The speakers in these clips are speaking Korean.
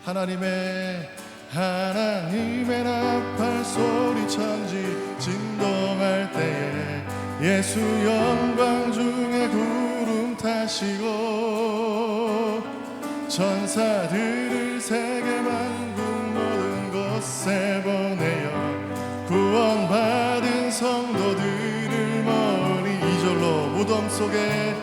하나님의 나팔 소리 천지 진동할 때에 예수 영광 중에 구름 타시고 천사들을 세계 만국 모든 곳에 보내어 구원받은 성도들을 모으니 이절로 무덤 속에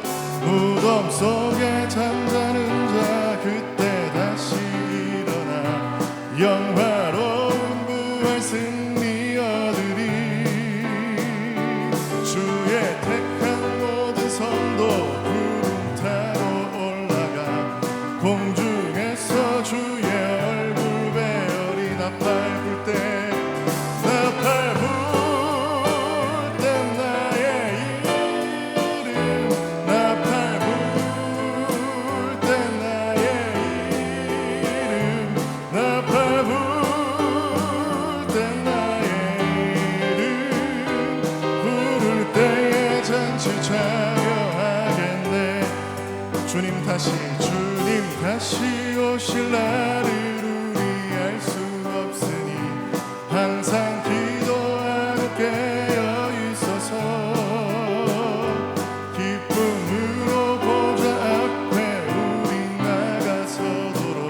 잠자는 자 그때 다시 일어나 영화로운 부활 승리 얻으리. 주의 택한 모든 성도 구름 타고 올라가 공중에서 주의 얼굴 배우리. 나팔 불 때 주님 다시 오실 날을 우리 알 수 없으니 항상 기도하고 깨어 있어서 기쁨으로 보좌 앞에 우리 나가서도록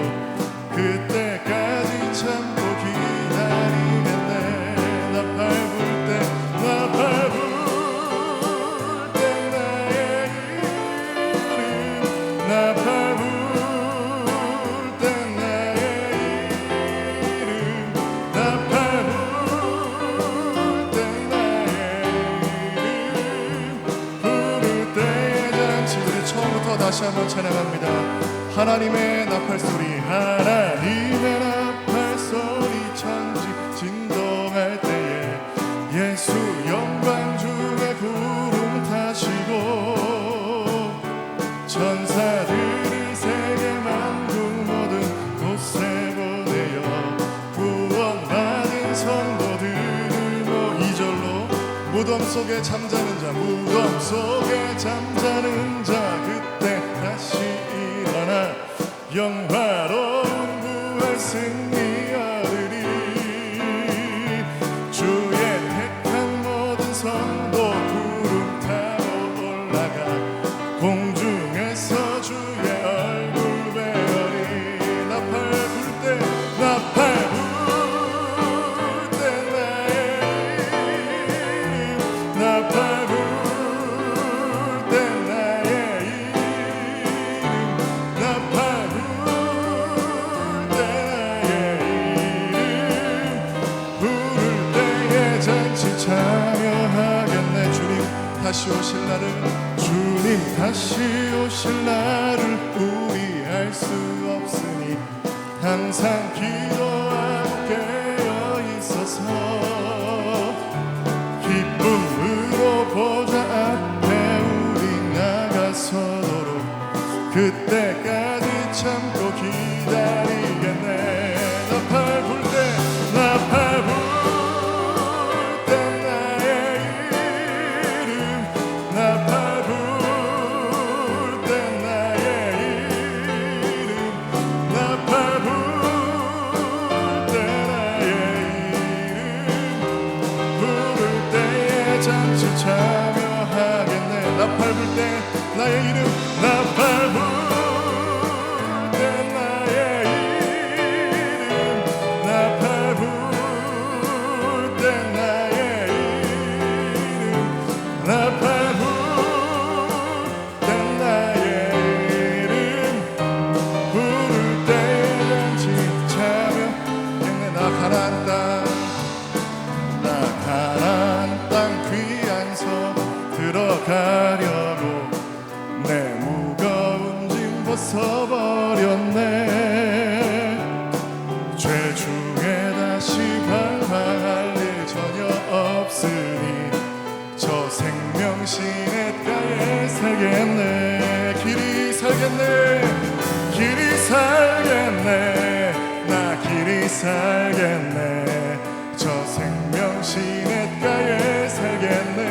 그때까지 참고 기다리겠네. 나팔 불 때 나팔 불 때 나의 이름 나팔 불 때 나의 이름 부를 때의 잔치. 우리 처음부터 다시 한번 찬양합니다. 하나님의 나팔 소리 하나님의 나팔 소리 천지 진동할 때에 예수 영광 중에 구름 타시고 천사들을 세계 만국 모든 곳에 보내어 구원받은 성도들을 이절로 무덤 속에 잠자는 자 무덤 속에 잠자는 자 그때 다시 일어나 영화로운 부활 승리 얻으리. 주의 택한 모든 성도 구름 타고 올라가 공중에서 주의 얼굴 배우리. 나팔 불 때 나의 이름 나팔 불 때 나의 이름 나팔 불 때 나의 이름 부를 때에 잔치 참여하겠네. 주님 다시 오실 날을 우리 알 수 없으니 항상 기도하고 깨어 있어서 기쁨으로 보좌 앞에 우리 나가서도록 그때까지 참고 기다리겠네. 나팔 불 때 나의 이름 나팔 참여하겠네. 나팔 불 때 나의 이름 나팔 불 때 나의 이름 나팔 불 때 나의 이름 나팔 불 때 나의 이름 부를 때 잔치 참여하겠네. 나 가나안 땅 귀한 서 들어가려고 내 무거운 짐 벗어버렸네. 죄 중에 다시 방황할 일 전혀 없으니 저 생명 시냇가에 살겠네. 길이 살겠네 나 길이 살겠네. 저 생명 시냇가에 살겠네.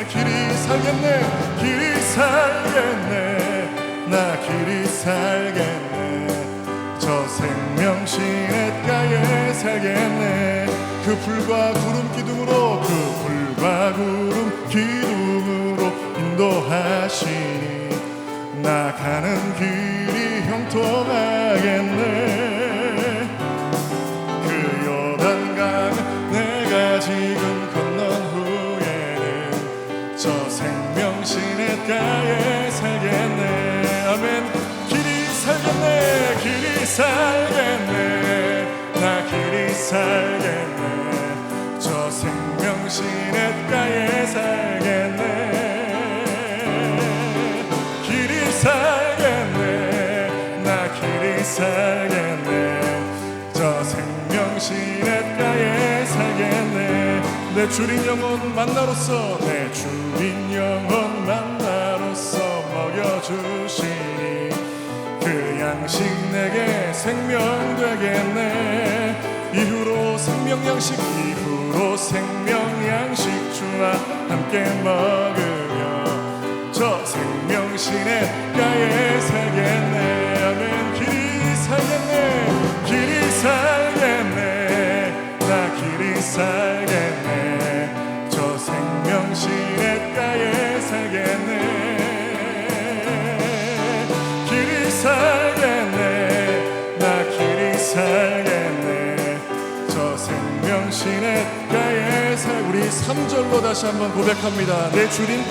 길이 살겠네 나 길이 살겠네. 저 살겠네. 그 불과 구름 기둥으로 그 불과 구름 기둥으로 인도하시니 나가는 길이 형통하겠네. 그 요단강 내가 지금 건넌 후에는 저 생명시냇가에 살겠네. 아멘. 길이 살겠네. 길이 살겠네. 나 길이 살겠네. 저 생명시냇가에 살겠네. 길이 살겠네. 나 길이 살겠네. 저 생명시냇가에 살겠네. 내 주린 영혼 만나로서 내 주린 영혼 만나로서 먹여주시니 그 양식 내게 생명 되겠네. 이후로 생명 양식 이후로 생명 양식 주와 함께 먹으며 저 생명시냇가에 살겠네. 아멘. 길이 살겠네. 길이 살겠네. 나 길이 살겠네. 저 생명시냇가에 살겠네. 길이 살겠네. 나 길이 살겠네. 저 생명시냇가에 우리 3절로 다시 한번 고백합니다. 내 주린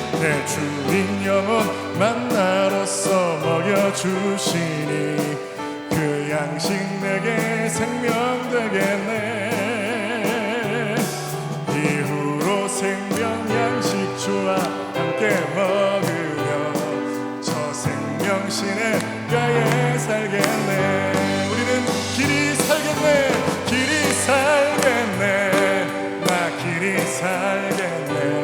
영혼 만나로서 먹여주시니 그 양식 내게 생명 되겠네. 이후로 생명 양식 주와 함께 먹으며 저 생명시냇가에 살겠네. 우리는 길이 살겠네. 길이 살겠네. 나 길이 살겠네.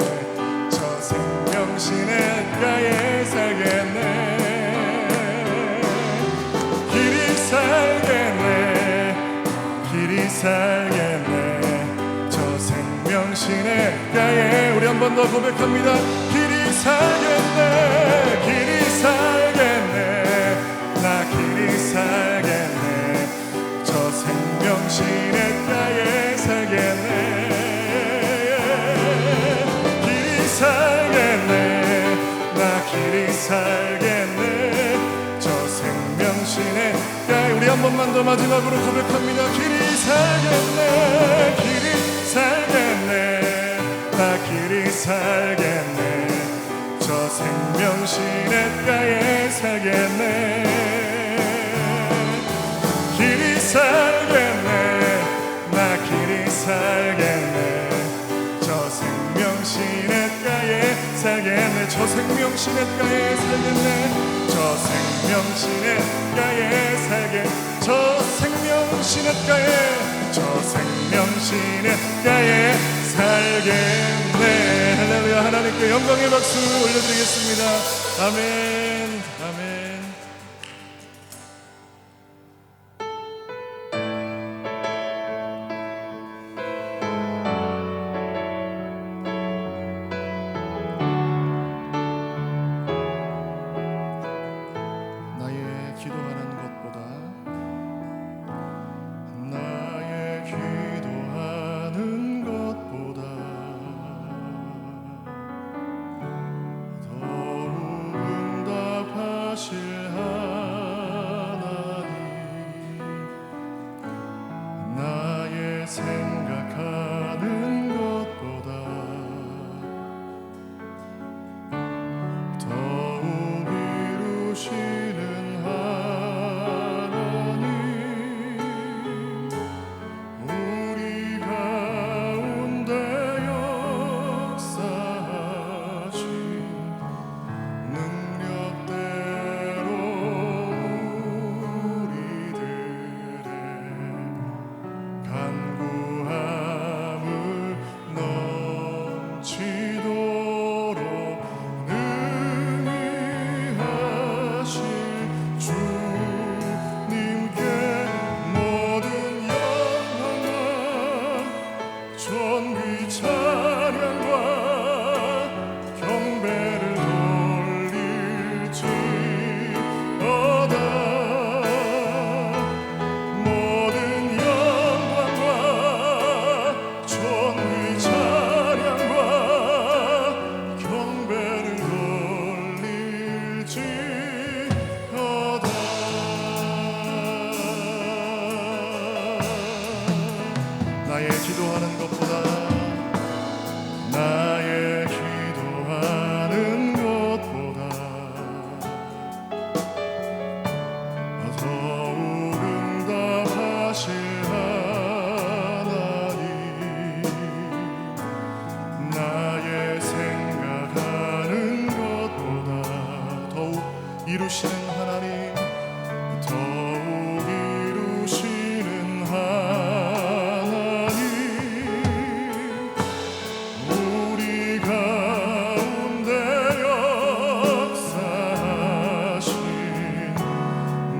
저 생명시냇가에 살겠네. 길이 살겠네. 길이 살겠네. 저 생명시냇가에 우리 한 번 더 고백합니다. 길이 살겠네. 길이 살겠네. 나 길이 살겠네. 저 생명시냇가에 살겠네. 길이 살겠네. 나 길이 살겠네. 저 생명시냇가에 우리 한 번만 더 마지막으로 고백합니다. 길이 살겠네. 길이 살겠네. 나 길이 살겠네. 저 생명시냇가에 살겠네. 길이 살겠네. 나 길이 살겠네. 저 생명시냇가에 살겠네. 저 생명시냇가에 살겠네. 저 생명시냇가에 살겠네. 저 생명시냇가에 저 생명시냇가에 살겠네. 할렐루야. 하나님께 영광의 박수 올려드리겠습니다. 아멘. 아멘. 더 응답하실 나의 기도하는 것보다 나의 기도하는 것보다 더욱 응답하실 하나님 나의 생각하는 것보다 더욱 이루시는 하나님 더욱 이루시는 하나님 우리 가운데 역사하신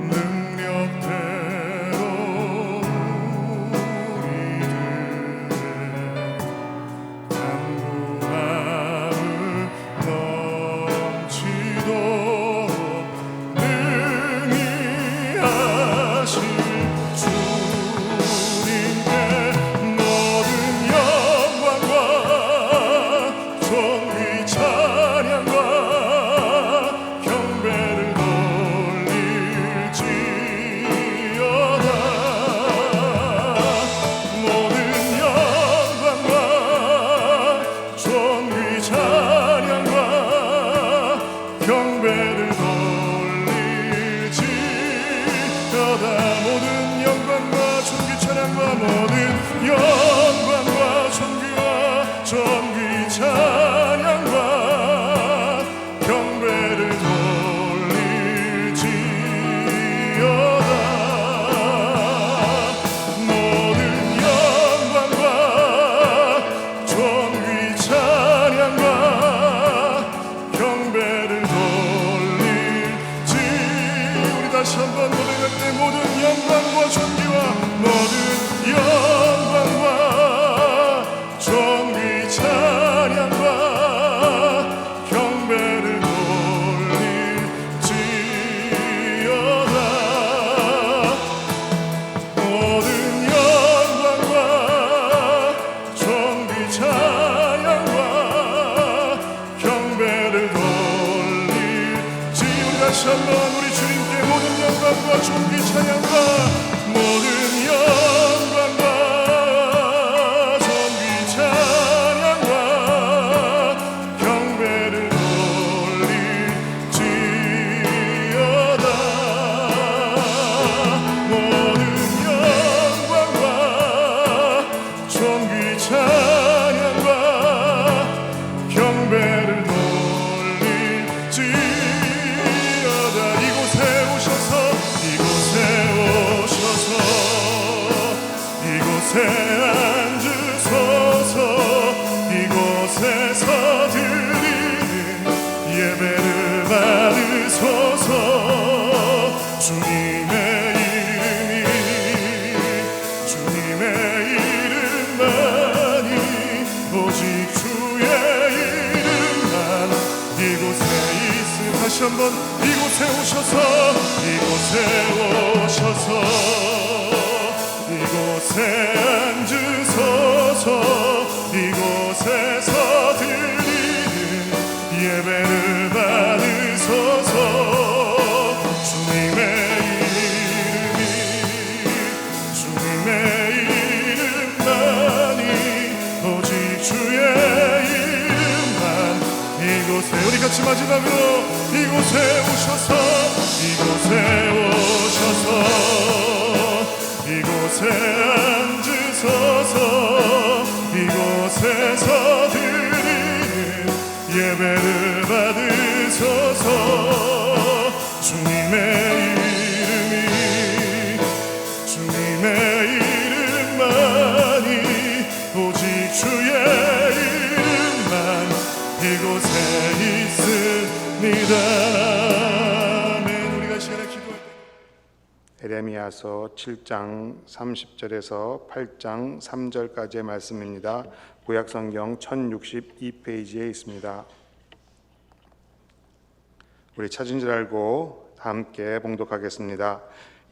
능력대로 우리들의 간구함을 넘치도록 능히 하실 주님께 모든 영광과 존귀 찬양과 경배를 돌릴지어다 모든 영광과 존귀 찬양과 경배를 돌릴지어다 모든 영광과 존귀 찬양과 모든 영광과 존귀 찬양과 경배를 돌릴지어다 모든 영광과 존귀 찬양과 경배를 돌릴지 우리 다시 한번 노래할 때 모든 영광과 존귀와 모든 영광과 존귀 찬양과 경배를 돌릴지어다 모든 영광과 존귀 찬양과 경배를 돌릴지 우리 다시 한번 우리 주님께 모든 영광과 존귀 찬양과 모든 영광과 존귀 찬양과 경배를 돌릴지어다 모든 영광과 존귀 찬양과 경배를 돌릴지어다 이곳에 오셔서 앉으소서 이곳에서 드리는 예배를 받으소서 주님의 이름만이 오직 주의 이름만 이곳에 있음 다시 한번 이곳에 오셔서 이곳에 앉으소서 이곳에서 드리는 예배를 받으소서 주님의 이름만이 오직 주의 이름만 이곳에 우리 같이 마지막으로 이곳에 오셔서 이곳에 앉으소서 이곳에서 드리는 예배를 받으소서 주님의 이름만이 오직 주의 이름만 이곳에 있습니다. 아멘. 우리가 시간에 기도할 때 에레미야서 7장 30절에서 8장 3절까지의 말씀입니다. 구약성경 1062페이지에 있습니다. 우리 찾은 줄 알고 다 함께 봉독하겠습니다.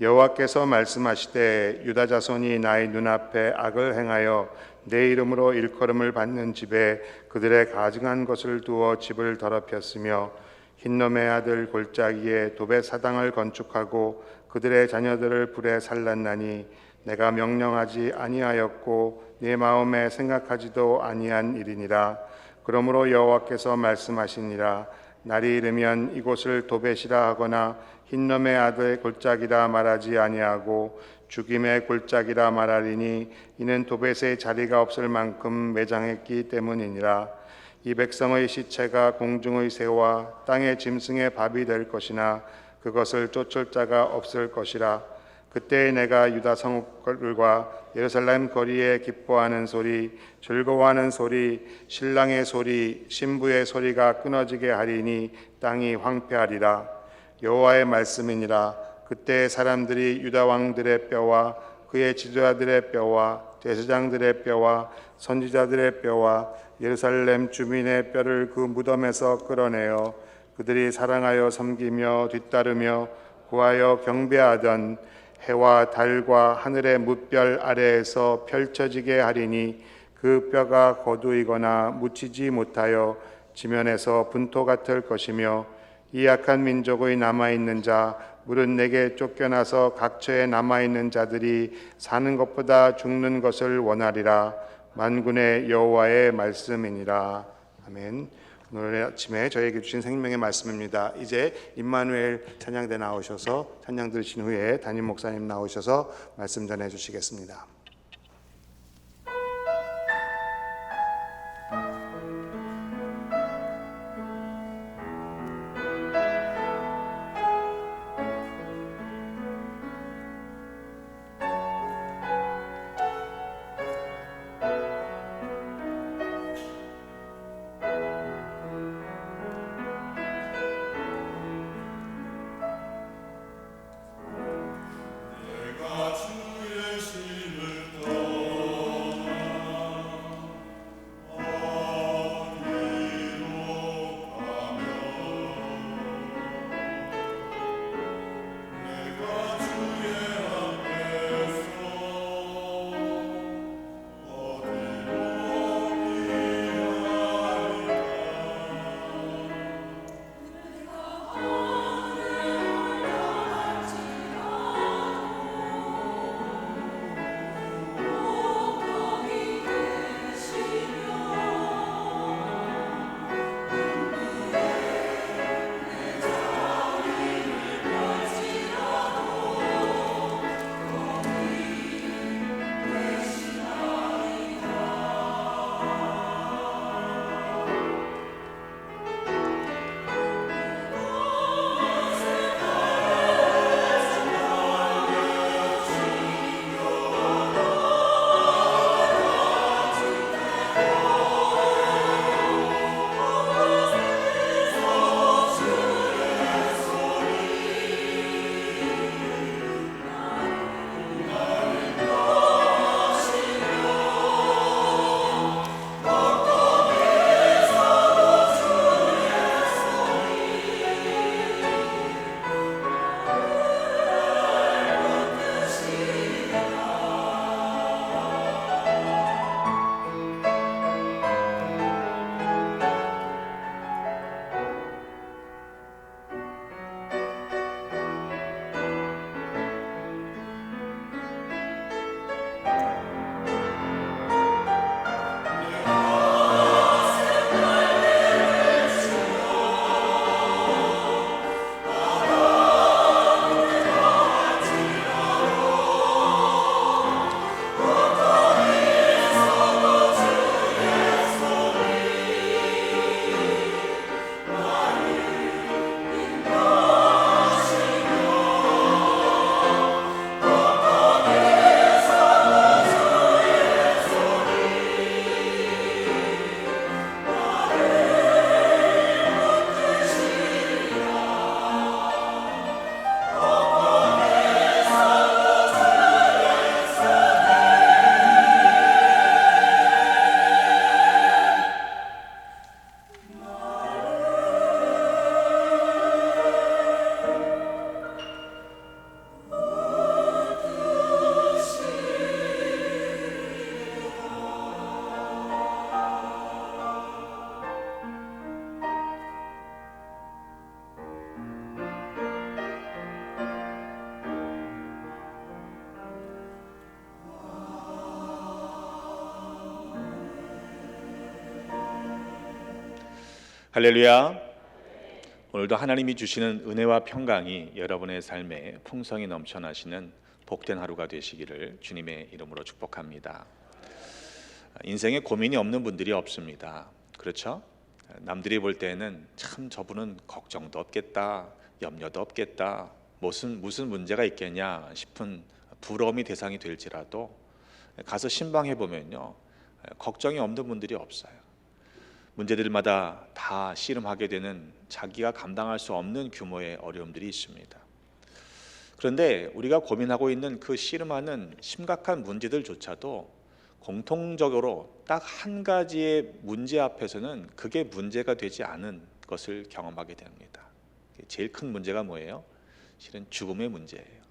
여호와께서 말씀하시되 유다 자손이 나의 눈앞에 악을 행하여 내 이름으로 일컬음을 받는 집에 그들의 가증한 것을 두어 집을 더럽혔으며 흰놈의 아들 골짜기에 도배 사당을 건축하고 그들의 자녀들을 불에 살랐나니 내가 명령하지 아니하였고 내 마음에 생각하지도 아니한 일이니라. 그러므로 여호와께서 말씀하시니라. 날이 이르면 이곳을 도벳이라 하거나 흰놈의 아들 골짜기라 말하지 아니하고 죽임의 골짜기라 말하리니 이는 도벳의 자리가 없을 만큼 매장했기 때문이니라. 이 백성의 시체가 공중의 새와 땅의 짐승의 밥이 될 것이나 그것을 쫓을 자가 없을 것이라. 그때 내가 유다 성읍들과 예루살렘 거리에 기뻐하는 소리, 즐거워하는 소리, 신랑의 소리, 신부의 소리가 끊어지게 하리니 땅이 황폐하리라. 여호와의 말씀이니라. 그때 사람들이 유다 왕들의 뼈와 그의 지도자들의 뼈와 대제사장들의 뼈와 선지자들의 뼈와 예루살렘 주민의 뼈를 그 무덤에서 끌어내어 그들이 사랑하여 섬기며 뒤따르며 구하여 경배하던 해와 달과 하늘의 무별 아래에서 펼쳐지게 하리니 그 뼈가 거두이거나 묻히지 못하여 지면에서 분토 같을 것이며 이 약한 민족의 남아있는 자 물은 내게 쫓겨나서 각처에 남아있는 자들이 사는 것보다 죽는 것을 원하리라. 만군의 여호와의 말씀이니라. 아멘. 오늘 아침에 저에게 주신 생명의 말씀입니다. 이제 임마누엘 찬양대 나오셔서 찬양 들으신 후에 담임 목사님 나오셔서 말씀 전해 주시겠습니다. 내가 주의 신을 할렐루야. 오늘도 하나님이 주시는 은혜와 평강이 여러분의 삶에 풍성히 넘쳐나시는 복된 하루가 되시기를 주님의 이름으로 축복합니다. 인생에 고민이 없는 분들이 없습니다. 그렇죠? 남들이 볼 때는 참 저분은 걱정도 없겠다, 염려도 없겠다, 무슨 문제가 있겠냐 싶은 부러움이 대상이 될지라도 가서 신방해 보면요, 걱정이 없는 분들이 없어요. 문제들마다 다 씨름하게 되는 자기가 감당할 수 없는 규모의 어려움들이 있습니다. 그런데 우리가 고민하고 있는 그 씨름하는 심각한 문제들조차도 공통적으로 딱 한 가지의 문제 앞에서는 그게 문제가 되지 않은 것을 경험하게 됩니다. 제일 큰 문제가 뭐예요? 실은 죽음의 문제예요.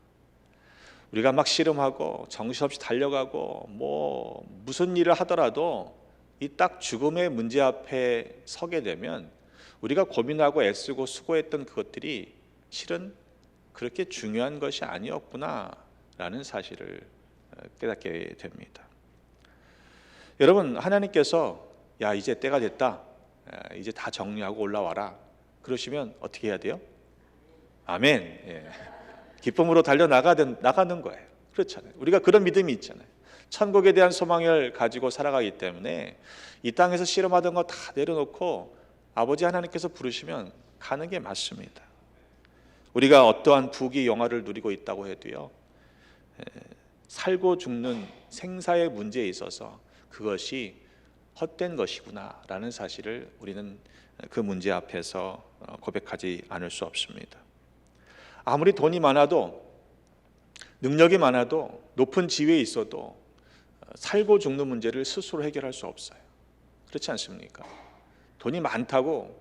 우리가 막 씨름하고 정신없이 달려가고 무슨 일을 하더라도 이 딱 죽음의 문제 앞에 서게 되면 우리가 고민하고 애쓰고 수고했던 그것들이 실은 그렇게 중요한 것이 아니었구나라는 사실을 깨닫게 됩니다. 여러분, 하나님께서 야, 이제 때가 됐다, 이제 다 정리하고 올라와라 그러시면 어떻게 해야 돼요? 아멘. 예. 기쁨으로 나가는 거예요. 그렇잖아요. 우리가 그런 믿음이 있잖아요. 천국에 대한 소망을 가지고 살아가기 때문에 이 땅에서 씨름하던 거 다 내려놓고 아버지 하나님께서 부르시면 가는 게 맞습니다. 우리가 어떠한 부귀 영화를 누리고 있다고 해도요, 살고 죽는 생사의 문제에 있어서 그것이 헛된 것이구나라는 사실을 우리는 그 문제 앞에서 고백하지 않을 수 없습니다. 아무리 돈이 많아도, 능력이 많아도, 높은 지위에 있어도 살고 죽는 문제를 스스로 해결할 수 없어요. 그렇지 않습니까? 돈이 많다고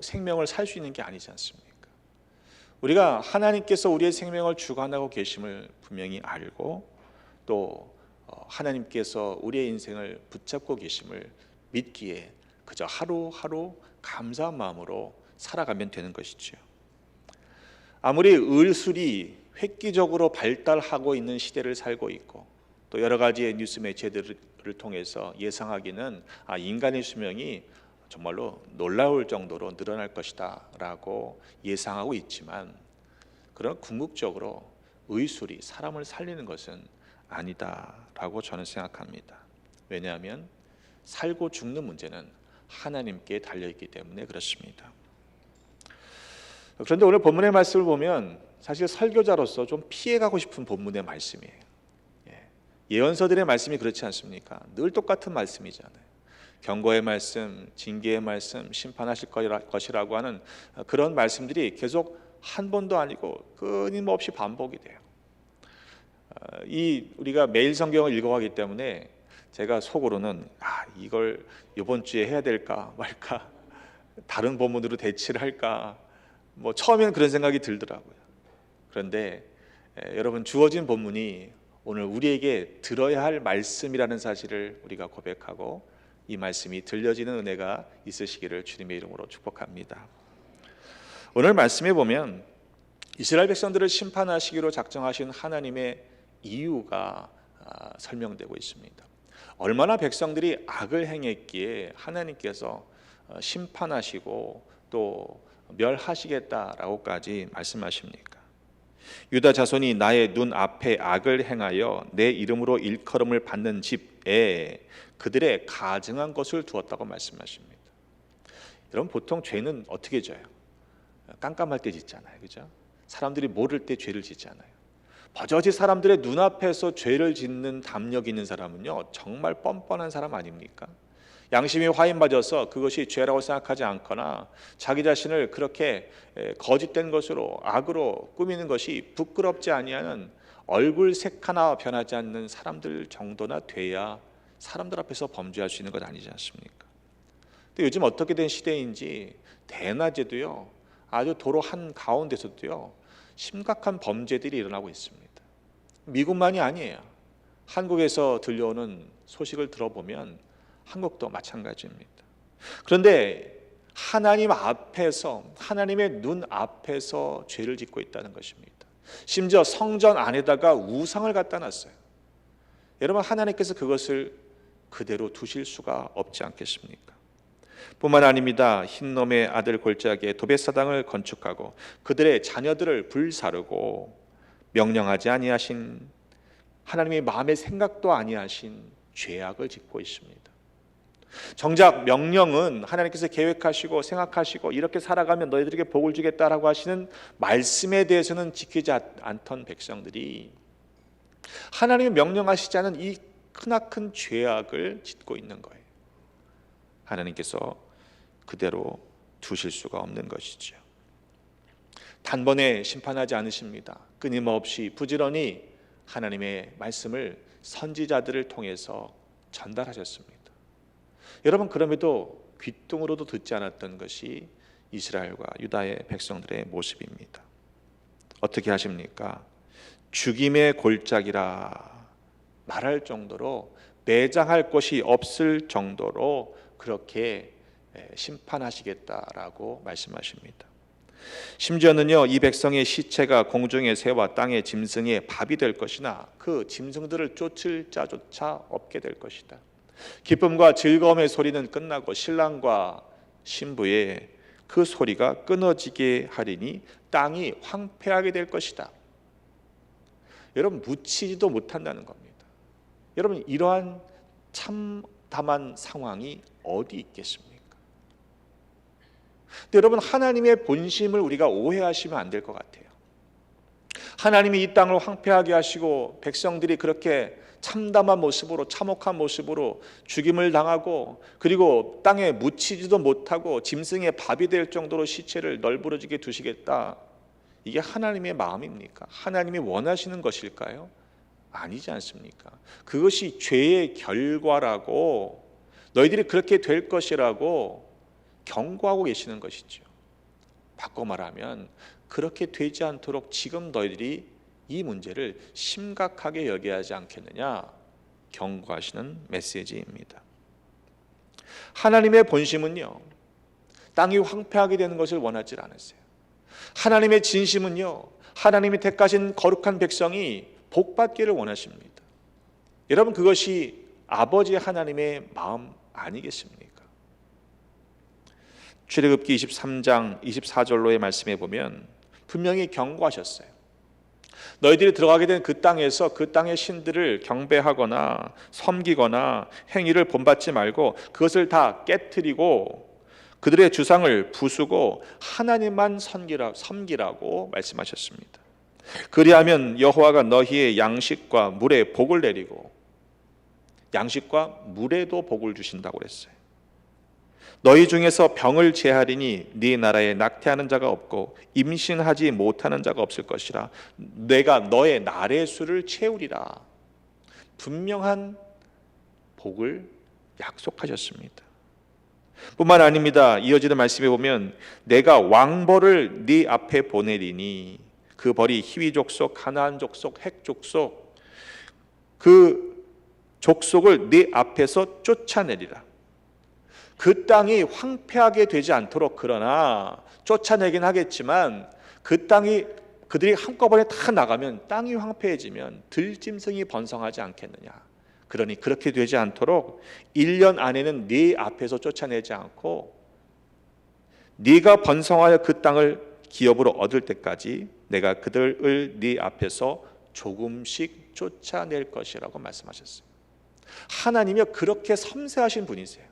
생명을 살 수 있는 게 아니지 않습니까? 우리가 하나님께서 우리의 생명을 주관하고 계심을 분명히 알고, 또 하나님께서 우리의 인생을 붙잡고 계심을 믿기에 그저 하루하루 감사한 마음으로 살아가면 되는 것이죠. 아무리 의술이 획기적으로 발달하고 있는 시대를 살고 있고, 또 여러 가지의 뉴스 매체들을 통해서 예상하기는 인간의 수명이 정말로 놀라울 정도로 늘어날 것이다 라고 예상하고 있지만, 그런 궁극적으로 의술이 사람을 살리는 것은 아니다라고 저는 생각합니다. 왜냐하면 살고 죽는 문제는 하나님께 달려있기 때문에 그렇습니다. 그런데 오늘 본문의 말씀을 보면 사실 설교자로서 좀 피해가고 싶은 본문의 말씀이에요. 예언서들의 말씀이 그렇지 않습니까? 늘 똑같은 말씀이잖아요. 경고의 말씀, 징계의 말씀, 심판하실 것이라고 하는 그런 말씀들이 계속 한 번도 아니고 끊임없이 반복이 돼요. 우리가 매일 성경을 읽어가기 때문에 제가 속으로는 이걸 이번 주에 해야 될까 말까, 다른 본문으로 대치를 할까, 처음에는 그런 생각이 들더라고요. 그런데 여러분, 주어진 본문이 오늘 우리에게 들어야 할 말씀이라는 사실을 우리가 고백하고 이 말씀이 들려지는 은혜가 있으시기를 주님의 이름으로 축복합니다. 오늘 말씀에 보면 이스라엘 백성들을 심판하시기로 작정하신 하나님의 이유가 설명되고 있습니다. 얼마나 백성들이 악을 행했기에 하나님께서 심판하시고 또 멸하시겠다라고까지 말씀하십니까? 유다 자손이 나의 눈 앞에 악을 행하여 내 이름으로 일컬음을 받는 집에 그들의 가증한 것을 두었다고 말씀하십니다. 여러분, 보통 죄는 어떻게 져요? 깜깜할 때 짓잖아요, 그죠? 사람들이 모를 때 죄를 짓잖아요. 버젓이 사람들의 눈앞에서 죄를 짓는 담력 있는 사람은요, 정말 뻔뻔한 사람 아닙니까? 양심이 화인받아서 그것이 죄라고 생각하지 않거나 자기 자신을 그렇게 거짓된 것으로, 악으로 꾸미는 것이 부끄럽지 아니하는 얼굴색 하나 변하지 않는 사람들 정도나 돼야 사람들 앞에서 범죄할 수 있는 것 아니지 않습니까? 근데 요즘 어떻게 된 시대인지 대낮에도요, 아주 도로 한 가운데서도요, 심각한 범죄들이 일어나고 있습니다. 미국만이 아니에요. 한국에서 들려오는 소식을 들어보면 한국도 마찬가지입니다. 그런데 하나님 앞에서, 하나님의 눈 앞에서 죄를 짓고 있다는 것입니다. 심지어 성전 안에다가 우상을 갖다 놨어요. 여러분, 하나님께서 그것을 그대로 두실 수가 없지 않겠습니까? 뿐만 아닙니다. 흰놈의 아들 골짜기에 도벳사당을 건축하고 그들의 자녀들을 불사르고 명령하지 아니하신, 하나님의 마음의 생각도 아니하신 죄악을 짓고 있습니다. 정작 명령은 하나님께서 계획하시고 생각하시고 이렇게 살아가면 너희들에게 복을 주겠다라고 하시는 말씀에 대해서는 지키지 않던 백성들이 하나님이 명령하시지 않은 이 크나큰 죄악을 짓고 있는 거예요. 하나님께서 그대로 두실 수가 없는 것이죠. 단번에 심판하지 않으십니다. 끊임없이 부지런히 하나님의 말씀을 선지자들을 통해서 전달하셨습니다. 여러분, 그럼에도 귀뚱으로도 듣지 않았던 것이 이스라엘과 유다의 백성들의 모습입니다. 어떻게 하십니까? 죽임의 골짜기라 말할 정도로, 매장할 곳이 없을 정도로 그렇게 심판하시겠다라고 말씀하십니다. 심지어는요, 이 백성의 시체가 공중의 새와 땅의 짐승의 밥이 될 것이나 그 짐승들을 쫓을 자조차 없게 될 것이다. 기쁨과 즐거움의 소리는 끝나고 신랑과 신부의 그 소리가 끊어지게 하리니 땅이 황폐하게 될 것이다. 여러분, 묻히지도 못한다는 겁니다. 여러분, 이러한 참담한 상황이 어디 있겠습니까? 근데 여러분, 하나님의 본심을 우리가 오해하시면 안 될 것 같아요. 하나님이 이 땅을 황폐하게 하시고 백성들이 그렇게 참담한 모습으로, 참혹한 모습으로 죽임을 당하고, 그리고 땅에 묻히지도 못하고 짐승의 밥이 될 정도로 시체를 널브러지게 두시겠다, 이게 하나님의 마음입니까? 하나님이 원하시는 것일까요? 아니지 않습니까? 그것이 죄의 결과라고, 너희들이 그렇게 될 것이라고 경고하고 계시는 것이죠. 바꿔 말하면 그렇게 되지 않도록 지금 너희들이 이 문제를 심각하게 여겨야 하지 않겠느냐, 경고하시는 메시지입니다. 하나님의 본심은요, 땅이 황폐하게 되는 것을 원하지 않으세요. 하나님의 진심은요, 하나님이 택하신 거룩한 백성이 복받기를 원하십니다. 여러분, 그것이 아버지 하나님의 마음 아니겠습니까? 출애굽기 23장 24절로의 말씀에 보면 분명히 경고하셨어요. 너희들이 들어가게 된 그 땅에서 그 땅의 신들을 경배하거나 섬기거나 행위를 본받지 말고 그것을 다 깨트리고 그들의 주상을 부수고 하나님만 섬기라고 말씀하셨습니다. 그리하면 여호와가 너희의 양식과 물에 복을 내리고, 양식과 물에도 복을 주신다고 그랬어요. 너희 중에서 병을 제하리니 네 나라에 낙태하는 자가 없고 임신하지 못하는 자가 없을 것이라. 내가 너의 나래수를 채우리라. 분명한 복을 약속하셨습니다. 뿐만 아닙니다. 이어지는 말씀에 보면 내가 왕벌을 네 앞에 보내리니, 그 벌이 히위 족속, 가나안 족속, 헷 족속, 그 족속을 네 앞에서 쫓아내리라. 그 땅이 황폐하게 되지 않도록, 그러나 쫓아내긴 하겠지만 그 땅이, 그들이 한꺼번에 다 나가면 땅이 황폐해지면 들짐승이 번성하지 않겠느냐. 그러니 그렇게 되지 않도록 1년 안에는 네 앞에서 쫓아내지 않고 네가 번성하여 그 땅을 기업으로 얻을 때까지 내가 그들을 네 앞에서 조금씩 쫓아낼 것이라고 말씀하셨어요. 하나님이 그렇게 섬세하신 분이세요.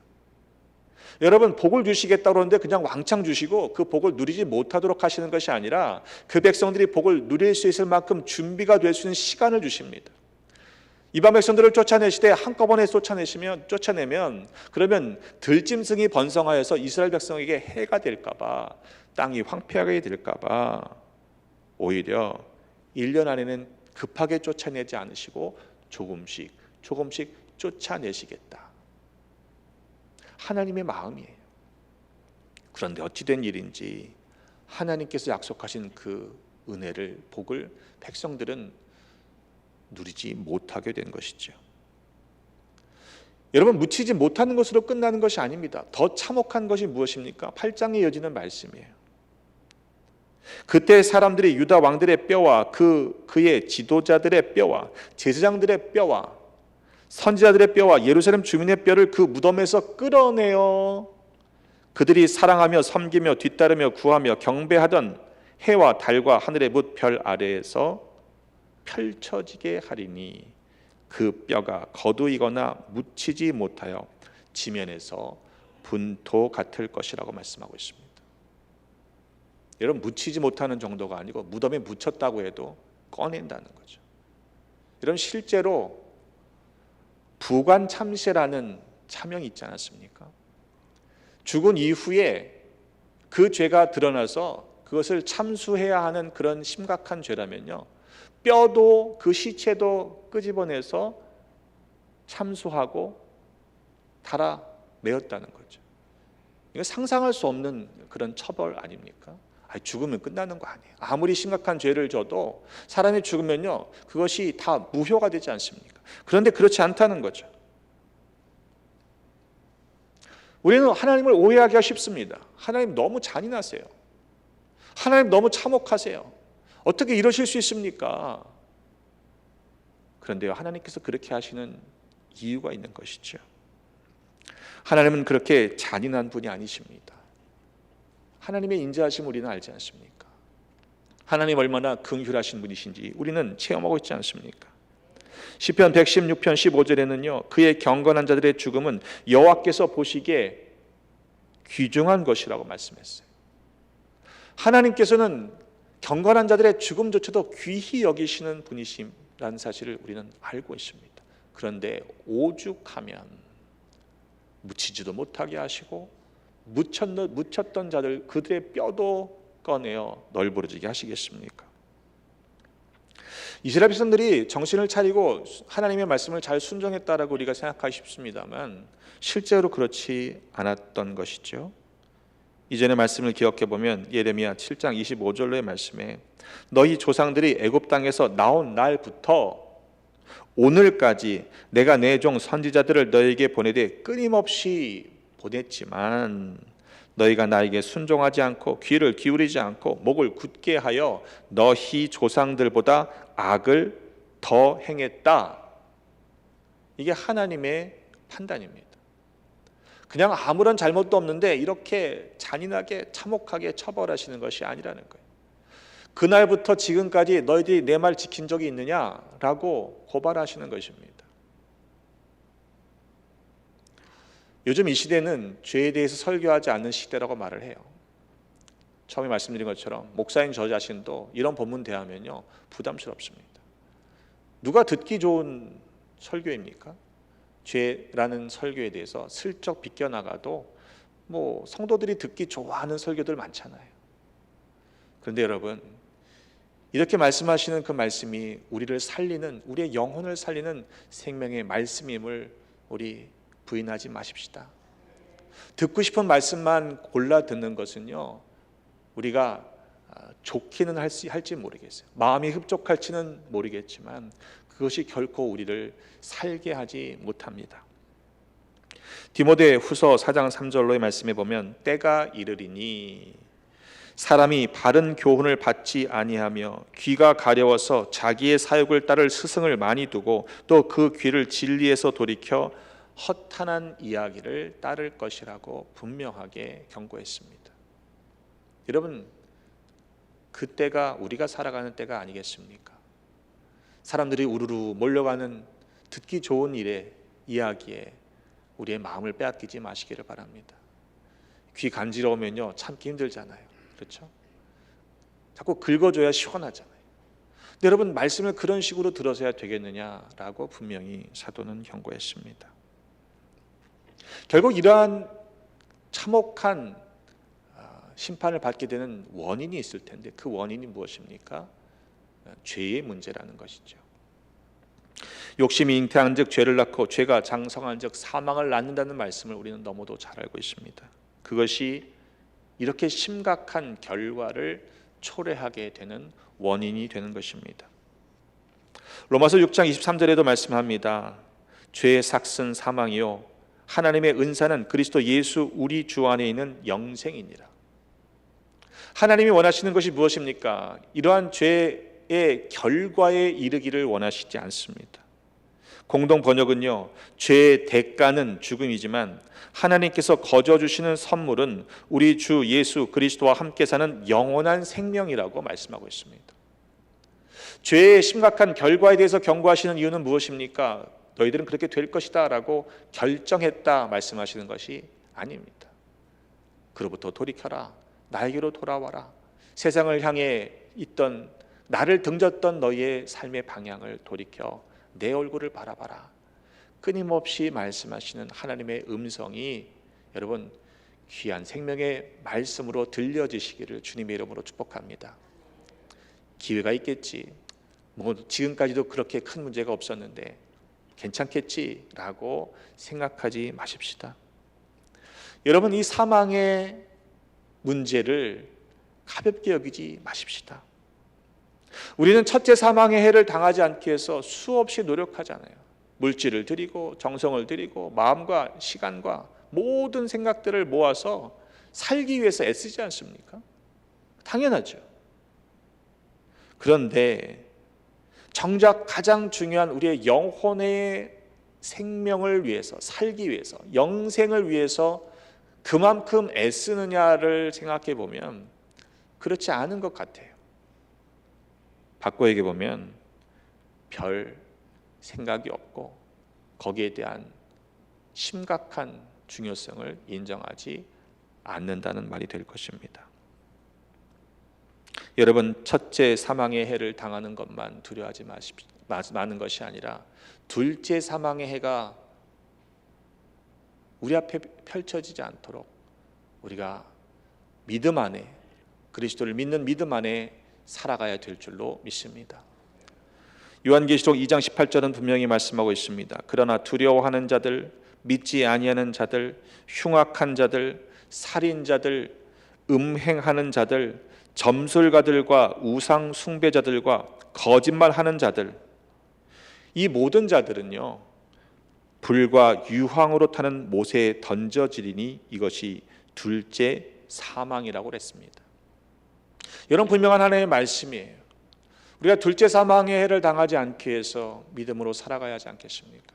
여러분, 복을 주시겠다고 그러는데 그냥 왕창 주시고 그 복을 누리지 못하도록 하시는 것이 아니라 그 백성들이 복을 누릴 수 있을 만큼 준비가 될 수 있는 시간을 주십니다. 이방 백성들을 쫓아내시되 한꺼번에 쫓아내면 그러면 들짐승이 번성하여서 이스라엘 백성에게 해가 될까 봐, 땅이 황폐하게 될까 봐 오히려 1년 안에는 급하게 쫓아내지 않으시고 조금씩 쫓아내시겠다. 하나님의 마음이에요. 그런데 어찌된 일인지 하나님께서 약속하신 그 은혜를, 복을 백성들은 누리지 못하게 된 것이죠. 여러분, 묻히지 못하는 것으로 끝나는 것이 아닙니다. 더 참혹한 것이 무엇입니까? 8장에 이어지는 말씀이에요. 그때 사람들이 유다 왕들의 뼈와 그의 지도자들의 뼈와 제사장들의 뼈와 선지자들의 뼈와 예루살렘 주민의 뼈를 그 무덤에서 끌어내어 그들이 사랑하며 섬기며 뒤따르며 구하며 경배하던 해와 달과 하늘의 뭇 별 아래에서 펼쳐지게 하리니 그 뼈가 거두이거나 묻히지 못하여 지면에서 분토 같을 것이라고 말씀하고 있습니다. 여러분, 묻히지 못하는 정도가 아니고 무덤에 묻혔다고 해도 꺼낸다는 거죠. 여러분, 실제로 부관 참세라는 차명이 있지 않았습니까? 죽은 이후에 그 죄가 드러나서 그것을 참수해야 하는 그런 심각한 죄라면요, 뼈도 그 시체도 끄집어내서 참수하고 달아내었다는 거죠. 이거 상상할 수 없는 그런 처벌 아닙니까? 죽으면 끝나는 거 아니에요. 아무리 심각한 죄를 져도 사람이 죽으면요, 그것이 다 무효가 되지 않습니까? 그런데 그렇지 않다는 거죠. 우리는 하나님을 오해하기가 쉽습니다. 하나님 너무 잔인하세요. 하나님 너무 참혹하세요. 어떻게 이러실 수 있습니까? 그런데요, 하나님께서 그렇게 하시는 이유가 있는 것이죠. 하나님은 그렇게 잔인한 분이 아니십니다. 하나님의 인자하심 우리는 알지 않습니까? 하나님 얼마나 긍휼하신 분이신지 우리는 체험하고 있지 않습니까? 시편 116편 15절에는요, 그의 경건한 자들의 죽음은 여호와께서 보시기에 귀중한 것이라고 말씀했어요. 하나님께서는 경건한 자들의 죽음조차도 귀히 여기시는 분이시라는 사실을 우리는 알고 있습니다. 그런데 오죽하면 묻히지도 못하게 하시고 묻혔던 자들 그들의 뼈도 꺼내어 널브러지게 하시겠습니까? 이스라엘 백성들이 정신을 차리고 하나님의 말씀을 잘 순종했다라고 우리가 생각하기 쉽습니다만 실제로 그렇지 않았던 것이죠. 이전의 말씀을 기억해 보면 예레미야 7장 25절로의 말씀에 너희 조상들이 애굽 땅에서 나온 날부터 오늘까지 내가 내 종 선지자들을 너에게 보내되 끊임없이 보냈지만 너희가 나에게 순종하지 않고 귀를 기울이지 않고 목을 굳게 하여 너희 조상들보다 악을 더 행했다. 이게 하나님의 판단입니다. 그냥 아무런 잘못도 없는데 이렇게 잔인하게 참혹하게 처벌하시는 것이 아니라는 거예요. 그날부터 지금까지 너희들이 내 말 지킨 적이 있느냐라고 고발하시는 것입니다. 요즘 이 시대는 죄에 대해서 설교하지 않는 시대라고 말을 해요. 처음에 말씀드린 것처럼 목사인 저 자신도 이런 본문 대하면요 부담스럽습니다. 누가 듣기 좋은 설교입니까? 죄라는 설교에 대해서 슬쩍 비껴나가도 성도들이 듣기 좋아하는 설교들 많잖아요. 그런데 여러분, 이렇게 말씀하시는 그 말씀이 우리를 살리는, 우리의 영혼을 살리는 생명의 말씀임을 우리 부인하지 마십시다. 듣고 싶은 말씀만 골라 듣는 것은요, 우리가 좋기는 할지 모르겠어요. 마음이 흡족할지는 모르겠지만 그것이 결코 우리를 살게 하지 못합니다. 디모데 후서 4장 3절로의 말씀에 보면 때가 이르리니 사람이 바른 교훈을 받지 아니하며 귀가 가려워서 자기의 사욕을 따를 스승을 많이 두고 또 그 귀를 진리에서 돌이켜 허탄한 이야기를 따를 것이라고 분명하게 경고했습니다. 여러분, 그때가 우리가 살아가는 때가 아니겠습니까? 사람들이 우르르 몰려가는 듣기 좋은 일에 이야기에 우리의 마음을 빼앗기지 마시기를 바랍니다. 귀 간지러우면요 참기 힘들잖아요. 그렇죠? 자꾸 긁어줘야 시원하잖아요. 근데 여러분, 말씀을 그런 식으로 들어서야 되겠느냐라고 분명히 사도는 경고했습니다. 결국 이러한 참혹한 심판을 받게 되는 원인이 있을 텐데 그 원인이 무엇입니까? 죄의 문제라는 것이죠. 욕심이 잉태한즉 죄를 낳고 죄가 장성한즉 사망을 낳는다는 말씀을 우리는 너무도 잘 알고 있습니다. 그것이 이렇게 심각한 결과를 초래하게 되는 원인이 되는 것입니다. 로마서 6장 23절에도 말씀합니다. 죄의 삭은 사망이요 하나님의 은사는 그리스도 예수 우리 주 안에 있는 영생이니라. 하나님이 원하시는 것이 무엇입니까? 이러한 죄의 결과에 이르기를 원하시지 않습니다. 공동 번역은요, 죄의 대가는 죽음이지만 하나님께서 거저 주시는 선물은 우리 주 예수 그리스도와 함께 사는 영원한 생명이라고 말씀하고 있습니다. 죄의 심각한 결과에 대해서 경고하시는 이유는 무엇입니까? 너희들은 그렇게 될 것이다 라고 결정했다 말씀하시는 것이 아닙니다. 그로부터 돌이켜라. 나에게로 돌아와라. 세상을 향해 있던, 나를 등졌던 너희의 삶의 방향을 돌이켜 내 얼굴을 바라봐라. 끊임없이 말씀하시는 하나님의 음성이 여러분 귀한 생명의 말씀으로 들려지시기를 주님의 이름으로 축복합니다. 기회가 있겠지, 지금까지도 그렇게 큰 문제가 없었는데 괜찮겠지라고 생각하지 마십시다. 여러분, 이 사망의 문제를 가볍게 여기지 마십시다. 우리는 첫째 사망의 해를 당하지 않기 위해서 수없이 노력하잖아요. 물질을 드리고 정성을 드리고 마음과 시간과 모든 생각들을 모아서 살기 위해서 애쓰지 않습니까? 당연하죠. 그런데 정작 가장 중요한 우리의 영혼의 생명을 위해서, 살기 위해서, 영생을 위해서 그만큼 애쓰느냐를 생각해 보면 그렇지 않은 것 같아요. 바꿔 얘기해 보면 별 생각이 없고 거기에 대한 심각한 중요성을 인정하지 않는다는 말이 될 것입니다. 여러분, 첫째 사망의 해를 당하는 것만 두려워하지 마는 것이 아니라 둘째 사망의 해가 우리 앞에 펼쳐지지 않도록 우리가 믿음 안에, 그리스도를 믿는 믿음 안에 살아가야 될 줄로 믿습니다. 요한계시록 2장 18절은 분명히 말씀하고 있습니다. 그러나 두려워하는 자들, 믿지 아니하는 자들, 흉악한 자들, 살인자들, 음행하는 자들, 점술가들과 우상 숭배자들과 거짓말하는 자들, 이 모든 자들은요 불과 유황으로 타는 못에 던져지리니 이것이 둘째 사망이라고 그랬습니다. 이런 분명한 하나님의 말씀이에요. 우리가 둘째 사망의 해를 당하지 않기 위해서 믿음으로 살아가야 하지 않겠습니까?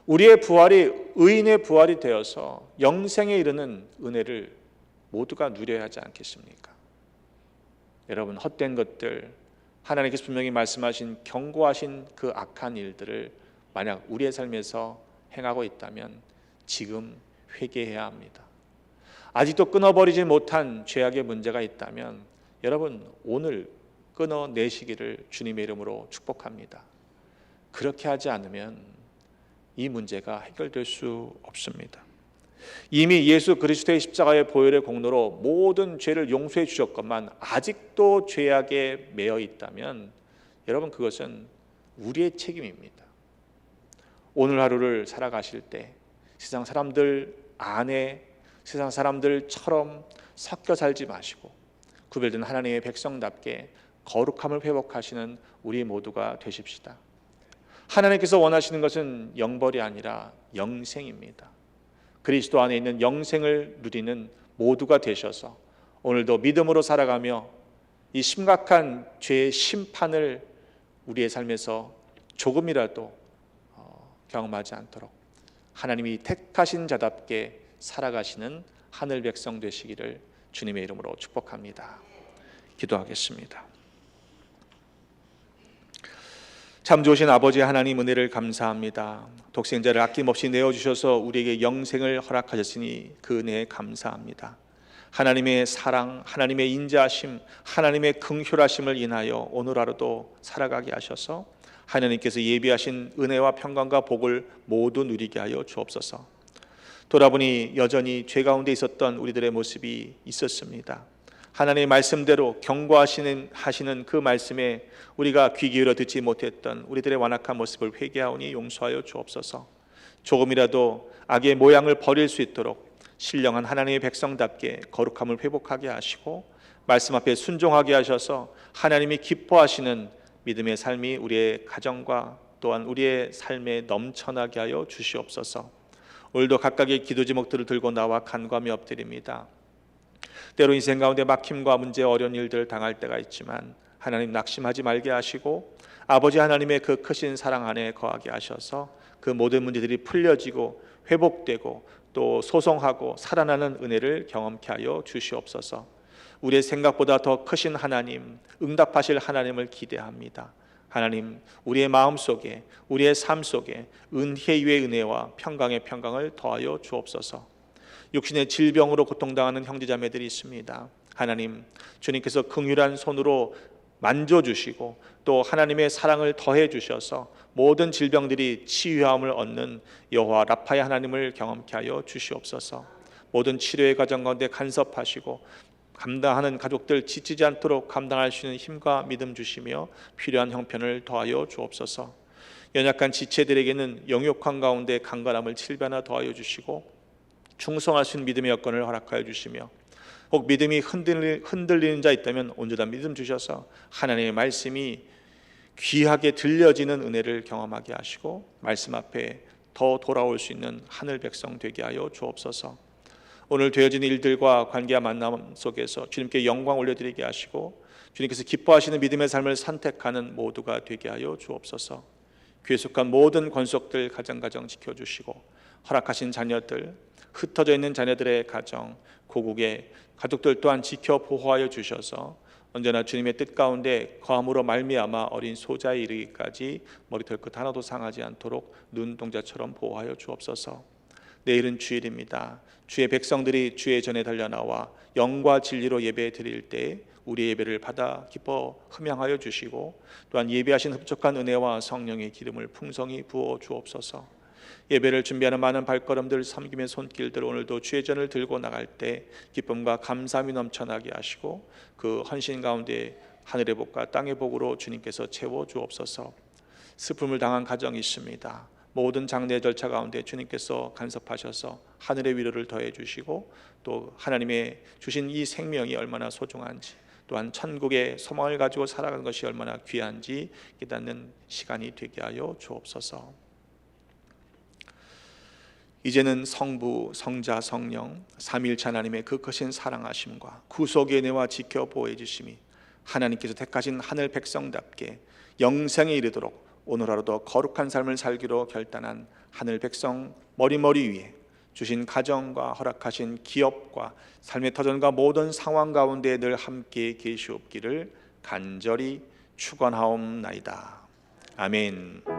우리의 부활이 의인의 부활이 되어서 영생에 이르는 은혜를 모두가 누려야 하지 않겠습니까? 여러분, 헛된 것들, 하나님께서 분명히 말씀하신 경고하신 그 악한 일들을 만약 우리의 삶에서 행하고 있다면 지금 회개해야 합니다. 아직도 끊어버리지 못한 죄악의 문제가 있다면 여러분 오늘 끊어내시기를 주님의 이름으로 축복합니다. 그렇게 하지 않으면 이 문제가 해결될 수 없습니다. 이미 예수 그리스도의 십자가의 보혈의 공로로 모든 죄를 용서해 주셨건만 아직도 죄악에 매여 있다면 여러분 그것은 우리의 책임입니다. 오늘 하루를 살아가실 때 세상 사람들 안에 세상 사람들처럼 섞여 살지 마시고 구별된 하나님의 백성답게 거룩함을 회복하시는 우리 모두가 되십시다. 하나님께서 원하시는 것은 영벌이 아니라 영생입니다. 그리스도 안에 있는 영생을 누리는 모두가 되셔서 오늘도 믿음으로 살아가며 이 심각한 죄의 심판을 우리의 삶에서 조금이라도 경험하지 않도록 하나님이 택하신 자답게 살아가시는 하늘 백성 되시기를 주님의 이름으로 축복합니다. 기도하겠습니다. 참 좋으신 아버지 하나님, 은혜를 감사합니다. 독생자를 아낌없이 내어주셔서 우리에게 영생을 허락하셨으니 그 은혜에 감사합니다. 하나님의 사랑, 하나님의 인자하심, 하나님의 긍휼하심을 인하여 오늘 하루도 살아가게 하셔서 하나님께서 예비하신 은혜와 평강과 복을 모두 누리게 하여 주옵소서. 돌아보니 여전히 죄 가운데 있었던 우리들의 모습이 있었습니다. 하나님의 말씀대로 경고하시는 그 말씀에 우리가 귀 기울여 듣지 못했던 우리들의 완악한 모습을 회개하오니 용서하여 주옵소서. 조금이라도 악의 모양을 버릴 수 있도록 신령한 하나님의 백성답게 거룩함을 회복하게 하시고 말씀 앞에 순종하게 하셔서 하나님이 기뻐하시는 믿음의 삶이 우리의 가정과 또한 우리의 삶에 넘쳐나게 하여 주시옵소서. 오늘도 각각의 기도 제목들을 들고 나와 간구하며 엎드립니다. 때로 인생 가운데 막힘과 문제, 어려운 일들을 당할 때가 있지만 하나님 낙심하지 말게 하시고 아버지 하나님의 그 크신 사랑 안에 거하게 하셔서 그 모든 문제들이 풀려지고 회복되고 또 소송하고 살아나는 은혜를 경험케 하여 주시옵소서. 우리의 생각보다 더 크신 하나님, 응답하실 하나님을 기대합니다. 하나님, 우리의 마음속에 우리의 삶 속에 은혜 위의 은혜와 평강의 평강을 더하여 주옵소서. 육신의 질병으로 고통당하는 형제자매들이 있습니다. 하나님, 주님께서 긍휼한 손으로 만져주시고 또 하나님의 사랑을 더해 주셔서 모든 질병들이 치유함을 얻는 여호와 라파의 하나님을 경험케 하여 주시옵소서. 모든 치료의 과정 가운데 간섭하시고 감당하는 가족들 지치지 않도록 감당할 수 있는 힘과 믿음 주시며 필요한 형편을 더하여 주옵소서. 연약한 지체들에게는 영육한 가운데 강건함을 7배나 더하여 주시고 충성할 수 있는 믿음의 여건을 허락하여 주시며 혹 믿음이 흔들리는 자 있다면 온전한 믿음 주셔서 하나님의 말씀이 귀하게 들려지는 은혜를 경험하게 하시고 말씀 앞에 더 돌아올 수 있는 하늘 백성 되게 하여 주옵소서. 오늘 되어진 일들과 관계와 만남 속에서 주님께 영광 올려드리게 하시고 주님께서 기뻐하시는 믿음의 삶을 선택하는 모두가 되게 하여 주옵소서. 귀속한 모든 권속들 가정 지켜주시고 허락하신 자녀들, 흩어져 있는 자녀들의 가정, 고국의 가족들 또한 지켜 보호하여 주셔서 언제나 주님의 뜻 가운데 거함으로 말미암아 어린 소자에 이르기까지 머리털 끝 하나도 상하지 않도록 눈동자처럼 보호하여 주옵소서. 내일은 주일입니다. 주의 백성들이 주의 전에 달려나와 영과 진리로 예배 드릴 때 우리의 예배를 받아 기뻐 흠양하여 주시고 또한 예배하신 흡족한 은혜와 성령의 기름을 풍성히 부어 주옵소서. 예배를 준비하는 많은 발걸음들, 섬김의 손길들 오늘도 주의 전을 들고 나갈 때 기쁨과 감사함이 넘쳐나게 하시고 그 헌신 가운데 하늘의 복과 땅의 복으로 주님께서 채워 주옵소서. 슬픔을 당한 가정이 있습니다. 모든 장례 절차 가운데 주님께서 간섭하셔서 하늘의 위로를 더해 주시고 또 하나님의 주신 이 생명이 얼마나 소중한지 또한 천국의 소망을 가지고 살아가는 것이 얼마나 귀한지 깨닫는 시간이 되게 하여 주옵소서. 이제는 성부, 성자, 성령 삼위일체 하나님의 그 크신 사랑하심과 구속의 은혜와 지켜 보호해 주심이 하나님께서 택하신 하늘 백성답게 영생에 이르도록 오늘 하루도 거룩한 삶을 살기로 결단한 하늘 백성 머리머리 위에 주신 가정과 허락하신 기업과 삶의 터전과 모든 상황 가운데 늘 함께 계시옵기를 간절히 축원하옵나이다. 아멘.